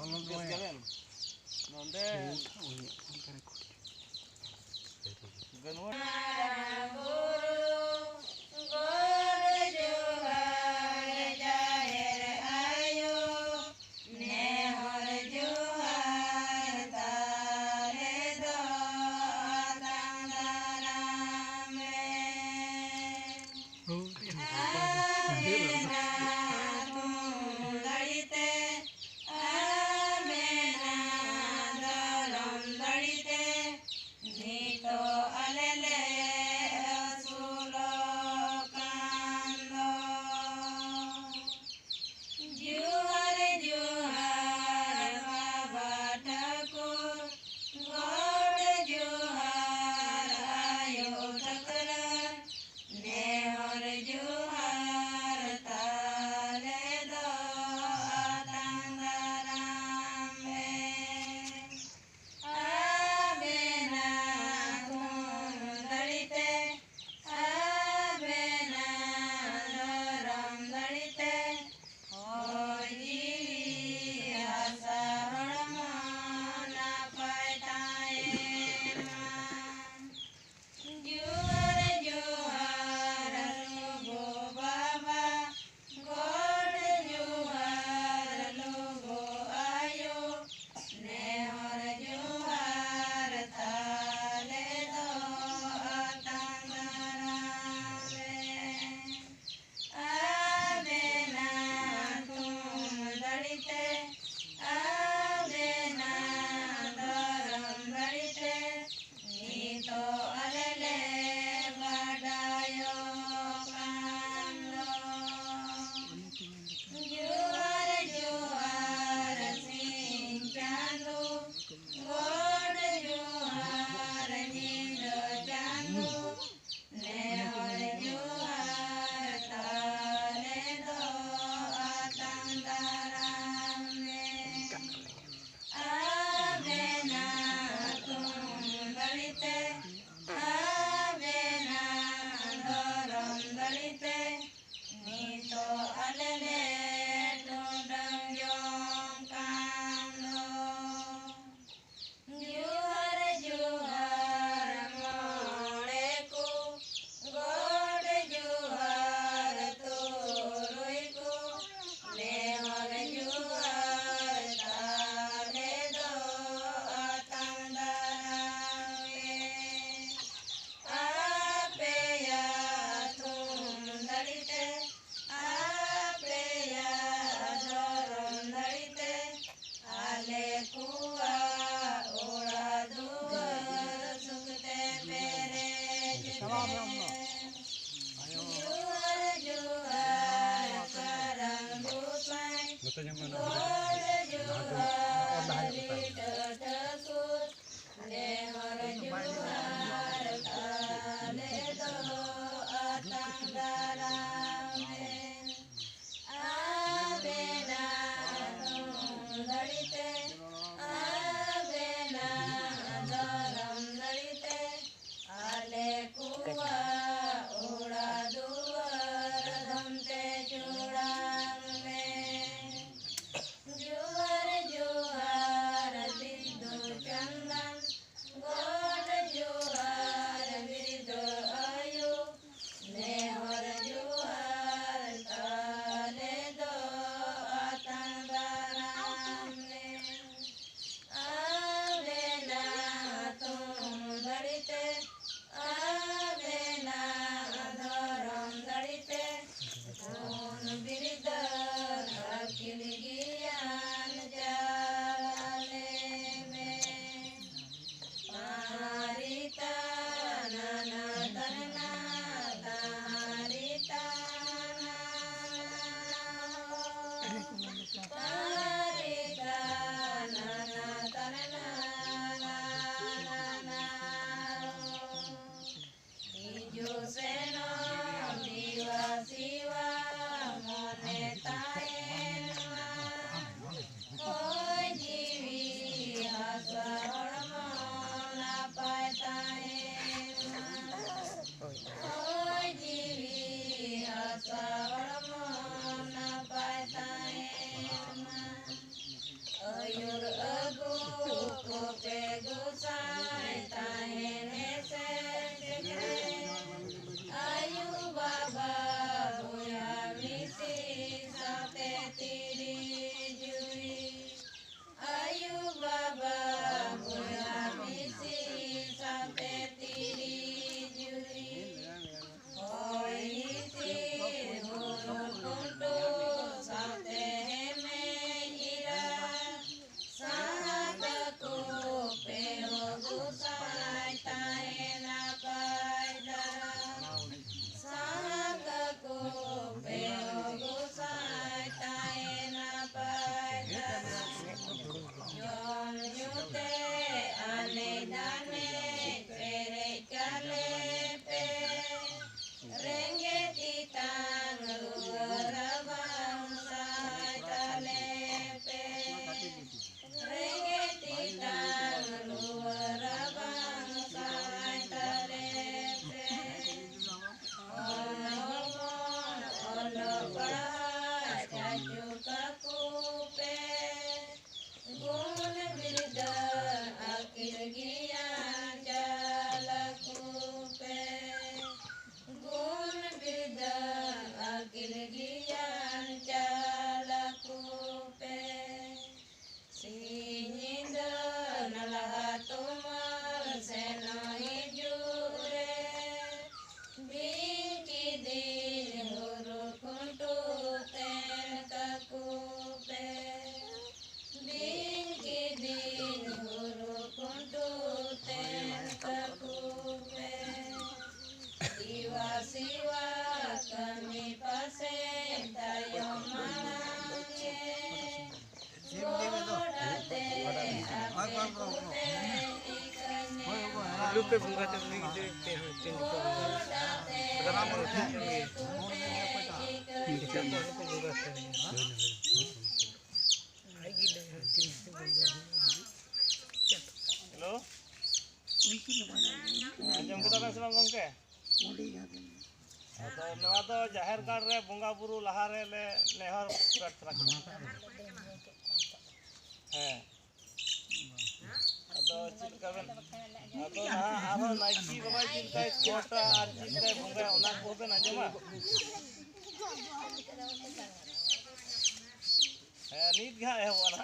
sekalian. Nanti ganun. Jom nyute ane dane pere kale pe renge titang luar bangsa kale pe renge titang luar bangsa kale pe ono kacu kakupe gun birda akil gian jalakupe gun birda akil gian jalakupe sinyindo nalatumal seno hijure bingki din huru kuntuten kakupe bingki din huru kuntuten kakupe siwa siwa kami paseng tayo malangye godate akekupe ikane lupa bunga tadi gitu Halo, anjam kita kan senang gongke. Atau nwa do jahir gar re bunga buru lahare le nehor pratrak. Atau Chilka बन atau nah आरो Nike बाबा चिल्का छोटा और Chilka bunga ओना को बन आजमा NEET घा है वो ना